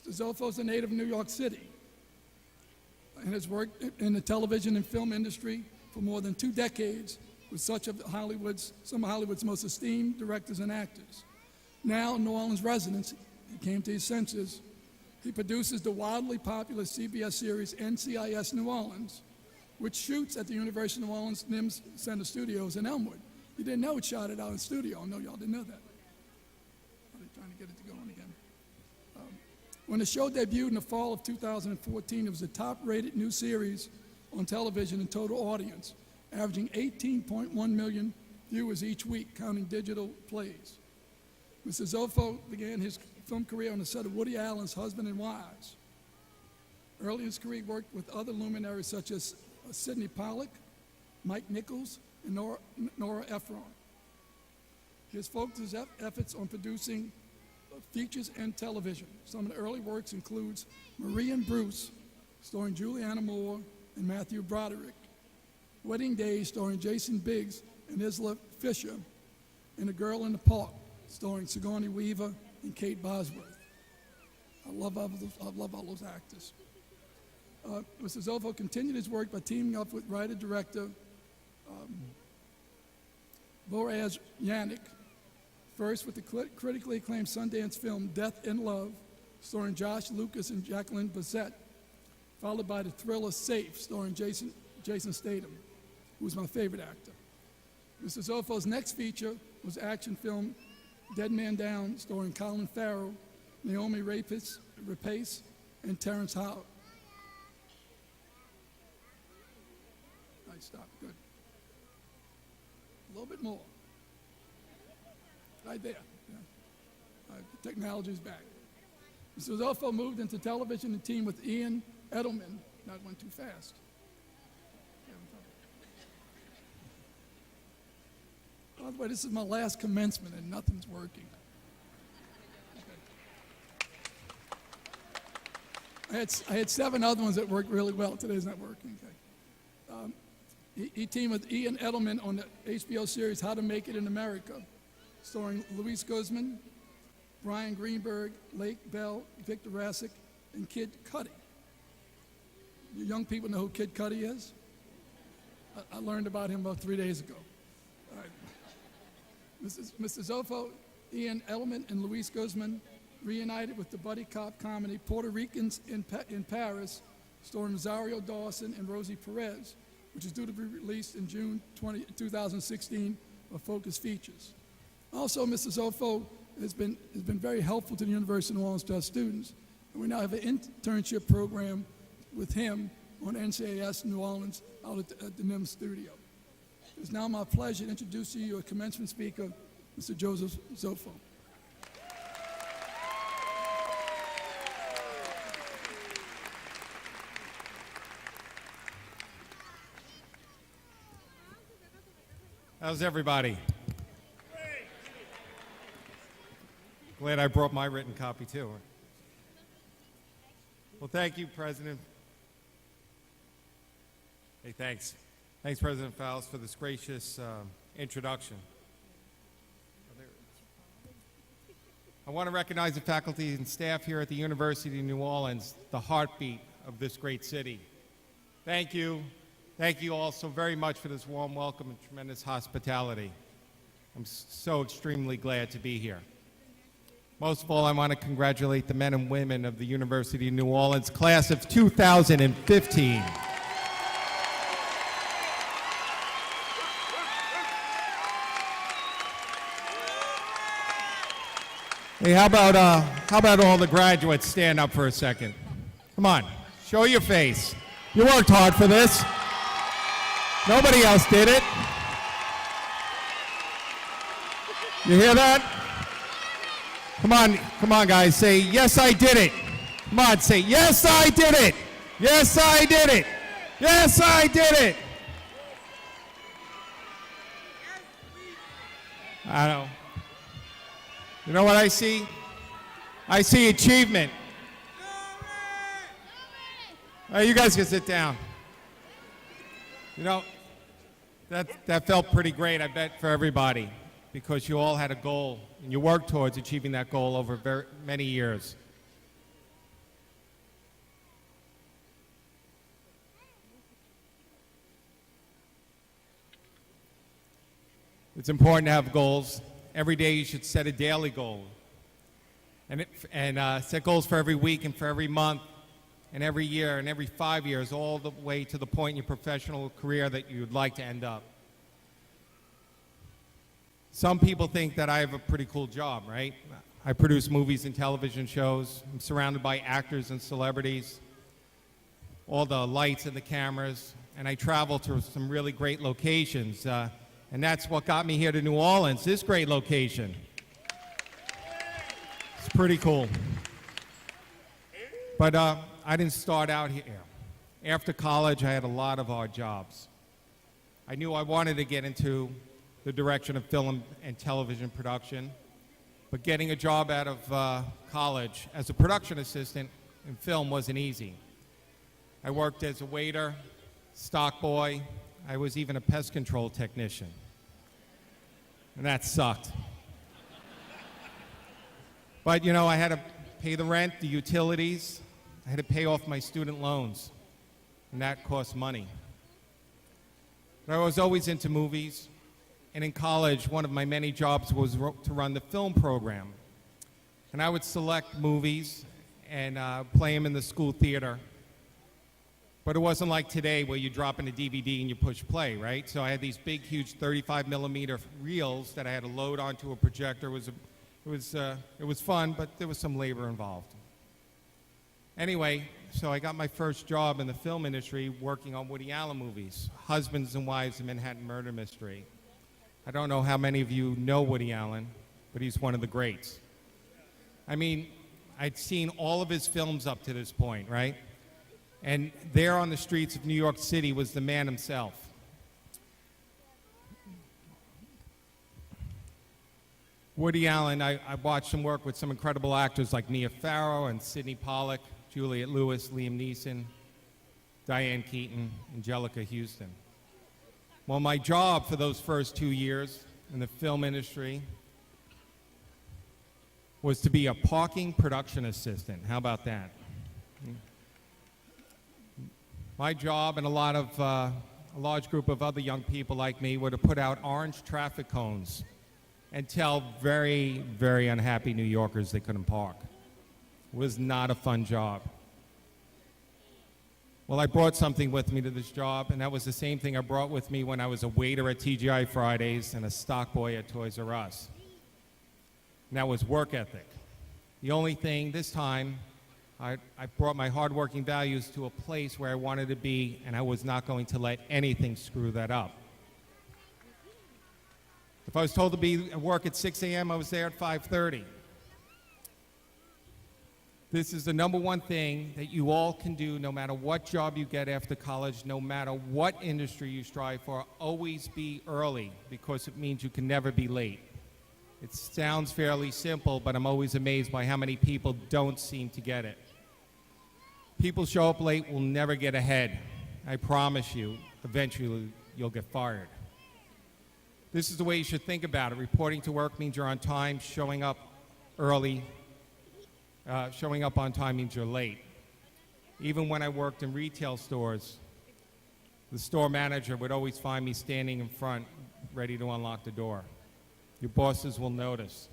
Mr. Zolfo is a native of New York City and has worked in the television and film industry for more than 2 decades with some of Hollywood's most esteemed directors and actors. Now, New Orleans resident, he came to his senses. He produces the wildly popular CBS series NCIS New Orleans, which shoots at the University of New Orleans NIMS Center Studios in Elmwood. You didn't know it shot it out in studio. I know y'all didn't know that. They're trying to get it to go on again. When the show debuted in the fall of 2014, it was the top-rated new series on television in total audience, averaging 18.1 million viewers each week, counting digital plays. Mr. Zolfo began his film career on the set of Woody Allen's Husband and Wives. Early in his career, he worked with other luminaries such as Sidney Pollack, Mike Nichols, and Nora Ephron. His focused his efforts on producing features and television. Some of the early works includes Marie and Bruce, starring Julianne Moore and Matthew Broderick, Wedding Days, starring Jason Biggs and Isla Fisher, and A Girl in the Park, starring Sigourney Weaver and Kate Bosworth. I love all those actors. Mr. Zolfo continued his work by teaming up with writer-director Boaz Yannick, first with the critically acclaimed Sundance film Death in Love, starring Josh Lucas and Jacqueline Bisset, followed by the thriller Safe, starring Jason Statham, who's my favorite actor. Mr. Zolfo's next feature was action film Dead Man Down, starring Colin Farrell, Naomi Rapace, and Terrence Howard. Nice, stop, good. A little bit more. Right there. Yeah. Technology's back. Mr. Zolfo moved into television and teamed with Ian Edelman. That went too fast. By the way, this is my last commencement and nothing's working. Okay. I had 7 other ones that worked really well. Today's not working. Okay. He teamed with Ian Edelman on the HBO series How to Make It in America, starring Luis Guzman, Brian Greenberg, Lake Bell, Victor Rassick, and Kid Cudi. You young people know who Kid Cudi is? I learned about him about 3 days ago. All right. Mr. Zolfo, Ian Edelman, and Luis Guzman reunited with the buddy cop comedy Puerto Ricans in Paris, starring Rosario Dawson and Rosie Perez, which is due to be released in June 2016 for Focus Features. Also, Mr. Zolfo has been very helpful to the University of New Orleans, to our students, and we now have an internship program with him on NCIS New Orleans out at the NIMS studio. It's now my pleasure to introduce to you a commencement speaker, Mr. Joseph Zolfo. How's everybody? Glad I brought my written copy too. Well, thank you, President. Hey, thanks. Thanks, President Fowles, for this gracious introduction. I want to recognize the faculty and staff here at the University of New Orleans, the heartbeat of this great city. Thank you. Thank you all so very much for this warm welcome and tremendous hospitality. I'm so extremely glad to be here. Most of all, I want to congratulate the men and women of the University of New Orleans class of 2015. Hey, how about all the graduates stand up for a second? Come on, show your face. You worked hard for this. Nobody else did it. You hear that? Come on, guys. Say, yes, I did it. Come on, say, yes, I did it. Yes, I did it. Yes, I did it. I know. You know what I see? I see achievement. You guys can sit down. You know, that felt pretty great, I bet, for everybody, because you all had a goal, and you worked towards achieving that goal over many years. It's important to have goals. Every day you should set a daily goal. And set goals for every week and for every month and every year and every 5 years, all the way to the point in your professional career that you would like to end up. Some people think that I have a pretty cool job, right? I produce movies and television shows. I'm surrounded by actors and celebrities, all the lights and the cameras, and I travel to some really great locations. And that's what got me here to New Orleans, this great location. It's pretty cool. But I didn't start out here. After college, I had a lot of odd jobs. I knew I wanted to get into the direction of film and television production, but getting a job out of college as a production assistant in film wasn't easy. I worked as a waiter, stock boy. I was even a pest control technician. And that sucked. But, you know, I had to pay the rent, the utilities. I had to pay off my student loans. And that cost money. But I was always into movies. And in college, one of my many jobs was to run the film program. And I would select movies and play them in the school theater. But it wasn't like today where you drop in a DVD and you push play, right? So I had these big, huge 35 millimeter reels that I had to load onto a projector. It was fun, but there was some labor involved. Anyway, so I got my first job in the film industry working on Woody Allen movies, Husbands and Wives, and Manhattan Murder Mystery. I don't know how many of you know Woody Allen, but he's one of the greats. I mean, I'd seen all of his films up to this point, right? And there on the streets of New York City was the man himself. Woody Allen, I watched him work with some incredible actors like Mia Farrow and Sidney Pollack, Juliette Lewis, Liam Neeson, Diane Keaton, Angelica Houston. Well, my job for those first 2 years in the film industry was to be a parking production assistant. How about that? My job and a large group of other young people like me were to put out orange traffic cones and tell very, very unhappy New Yorkers they couldn't park. It was not a fun job. Well, I brought something with me to this job, and that was the same thing I brought with me when I was a waiter at TGI Fridays and a stock boy at Toys R Us. And that was work ethic. The only thing this time, I brought my hardworking values to a place where I wanted to be, and I was not going to let anything screw that up. If I was told to be at work at 6 a.m., I was there at 5:30. This is the number one thing that you all can do no matter what job you get after college, no matter what industry you strive for. Always be early, because it means you can never be late. It sounds fairly simple, but I'm always amazed by how many people don't seem to get it. People show up late will never get ahead. I promise you, eventually you'll get fired. This is the way you should think about it. Reporting to work means you're on time. Showing up early, showing up on time means you're late. Even when I worked in retail stores, the store manager would always find me standing in front, ready to unlock the door. Your bosses will notice.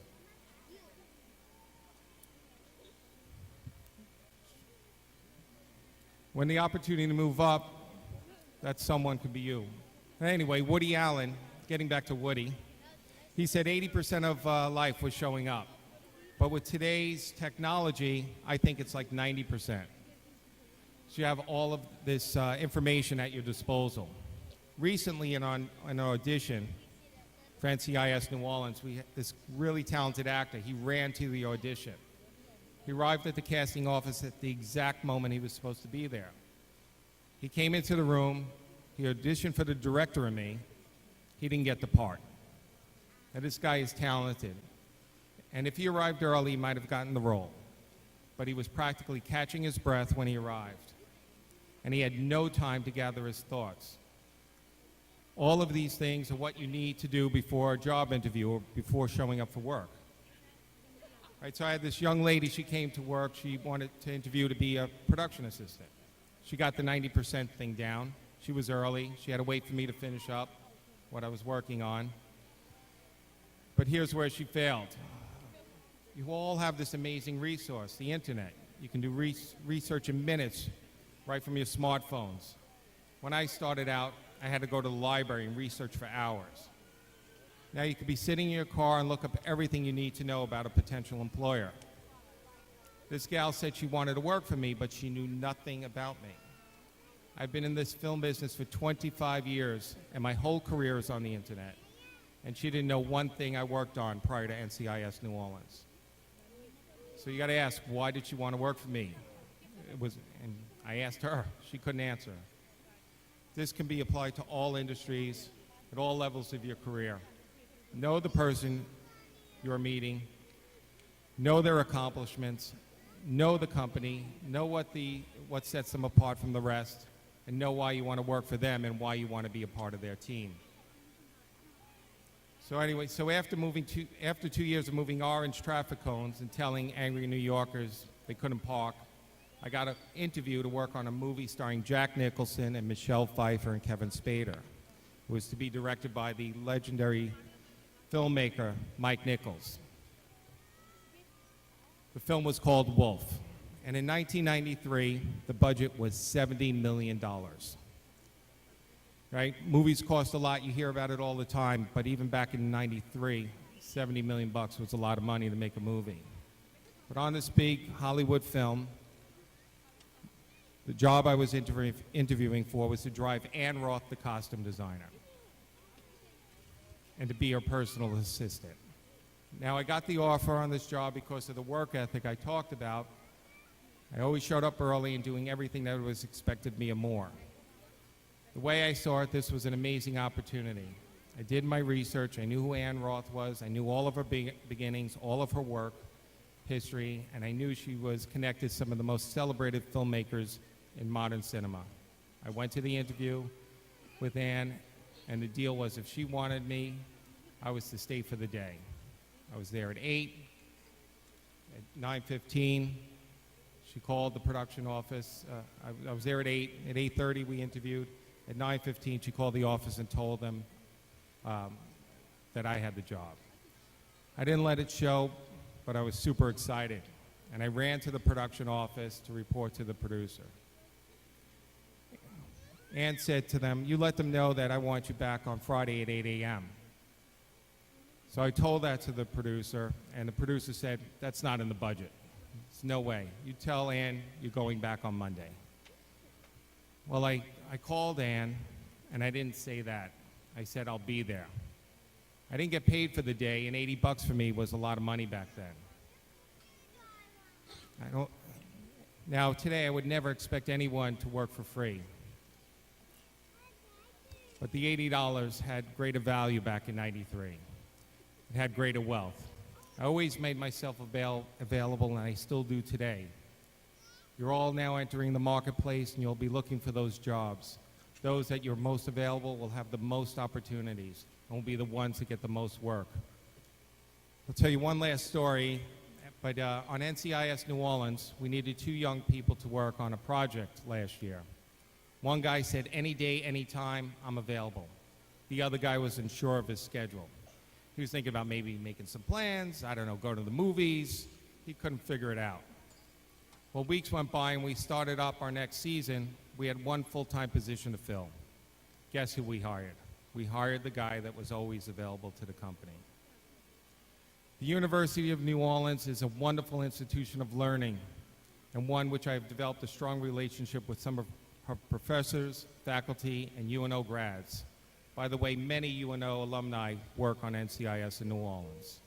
When the opportunity to move up, that someone could be you. Anyway, Woody Allen, getting back to Woody, he said 80% of life was showing up. But with today's technology, I think it's like 90%. So you have all of this information at your disposal. Recently, in an audition for NCIS New Orleans, we had this really talented actor. He ran to the audition. He arrived at the casting office at the exact moment he was supposed to be there. He came into the room. He auditioned for the director and me. He didn't get the part. Now, this guy is talented. And if he arrived early, he might have gotten the role. But he was practically catching his breath when he arrived. And he had no time to gather his thoughts. All of these things are what you need to do before a job interview or before showing up for work. Right, so I had this young lady, she came to work, she wanted to interview to be a production assistant. She got the 90% thing down. She was early. She had to wait for me to finish up what I was working on. But here's where she failed. You all have this amazing resource, the internet. You can do research in minutes right from your smartphones. When I started out, I had to go to the library and research for hours. Now you could be sitting in your car and look up everything you need to know about a potential employer. This gal said she wanted to work for me, but she knew nothing about me. I've been in this film business for 25 years, and my whole career is on the internet. And she didn't know one thing I worked on prior to NCIS New Orleans. So you got to ask, why did she want to work for me? And I asked her. She couldn't answer. This can be applied to all industries, at all levels of your career. Know the person you're meeting, know their accomplishments, know the company, know what sets them apart from the rest, and know why you want to work for them and why you want to be a part of their team. So anyway, after 2 years of moving orange traffic cones and telling angry New Yorkers they couldn't park, I got an interview to work on a movie starring Jack Nicholson and Michelle Pfeiffer and Kevin Spader. It was to be directed by the legendary filmmaker Mike Nichols. The film was called Wolf, and in 1993, the budget was $70 million. Right? Movies cost a lot. You hear about it all the time, but even back in '93, $70 million was a lot of money to make a movie. But on this big Hollywood film, the job I was interviewing for was to drive Ann Roth, the costume designer, and to be her personal assistant. Now, I got the offer on this job because of the work ethic I talked about. I always showed up early and doing everything that was expected of me and more. The way I saw it, this was an amazing opportunity. I did my research. I knew who Ann Roth was. I knew all of her beginnings, all of her work, history, and I knew she was connected to some of the most celebrated filmmakers in modern cinema. I went to the interview with Ann, and the deal was if she wanted me, I was to stay for the day. I was there at 8. At 9:15, she called the production office. I was there at 8. At 8:30, we interviewed. At 9:15, she called the office and told them that I had the job. I didn't let it show, but I was super excited. And I ran to the production office to report to the producer. Ann said to them, "You let them know that I want you back on Friday at 8 a.m. So I told that to the producer, and the producer said, "That's not in the budget. There's no way. You tell Ann you're going back on Monday." Well, I called Ann, and I didn't say that. I said, "I'll be there." I didn't get paid for the day, and $80 for me was a lot of money back then. Now, today, I would never expect anyone to work for free. But the $80 had greater value back in '93. It had greater wealth. I always made myself available, and I still do today. You're all now entering the marketplace, and you'll be looking for those jobs. Those that you're most available will have the most opportunities and will be the ones that get the most work. I'll tell you one last story, but on NCIS New Orleans, we needed 2 young people to work on a project last year. One guy said, "Any day, any time, I'm available." The other guy was unsure of his schedule. He was thinking about maybe making some plans, I don't know, go to the movies. He couldn't figure it out. Well, weeks went by and we started up our next season. We had 1 full-time position to fill. Guess who we hired? We hired the guy that was always available to the company. The University of New Orleans is a wonderful institution of learning, and one which I have developed a strong relationship with some of her professors, faculty, and UNO grads. By the way, many UNO alumni work on NCIS in New Orleans,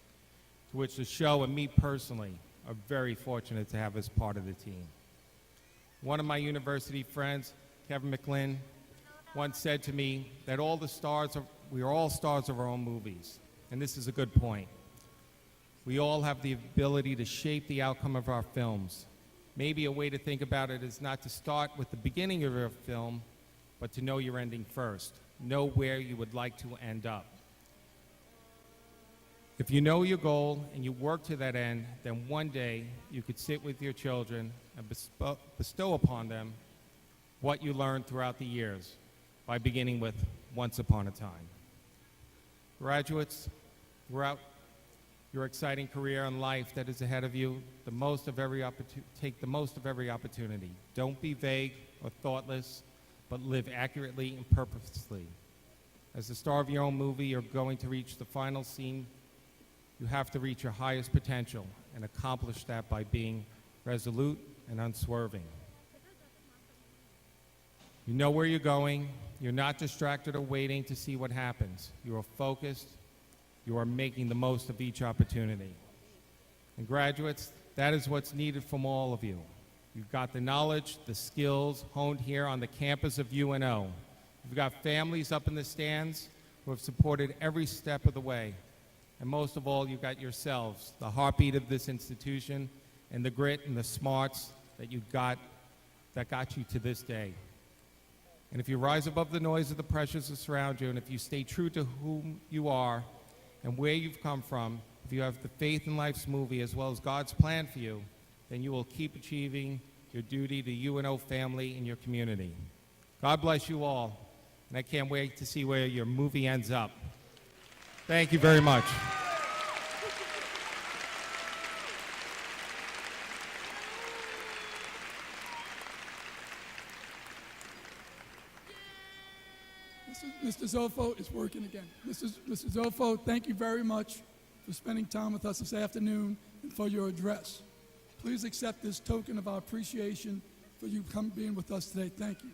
to which the show and me personally are very fortunate to have as part of the team. One of my university friends, Kevin McLean, once said to me that we are all stars of our own movies, and this is a good point. We all have the ability to shape the outcome of our films. Maybe a way to think about it is not to start with the beginning of your film, but to know your ending first. Know where you would like to end up. If you know your goal and you work to that end, then one day you could sit with your children and bestow upon them what you learned throughout the years by beginning with Once Upon a Time. Graduates, throughout your exciting career in life that is ahead of you, take the most of every opportunity. Don't be vague or thoughtless, but live accurately and purposely. As the star of your own movie, you're going to reach the final scene. You have to reach your highest potential and accomplish that by being resolute and unswerving. You know where you're going. You're not distracted or waiting to see what happens. You are focused. You are making the most of each opportunity. And graduates, that is what's needed from all of you. You've got the knowledge, the skills honed here on the campus of UNO. You've got families up in the stands who have supported every step of the way. And most of all, you've got yourselves, the heartbeat of this institution, and the grit and the smarts that got you to this day. And if you rise above the noise of the pressures that surround you, and if you stay true to whom you are and where you've come from, if you have the faith in life's movie as well as God's plan for you, then you will keep achieving your duty to UNO family and your community. God bless you all, and I can't wait to see where your movie ends up. Thank you very much. Mr. Zolfo is working again. Mr. Zolfo, thank you very much for spending time with us this afternoon and for your address. Please accept this token of our appreciation for you being with us today. Thank you.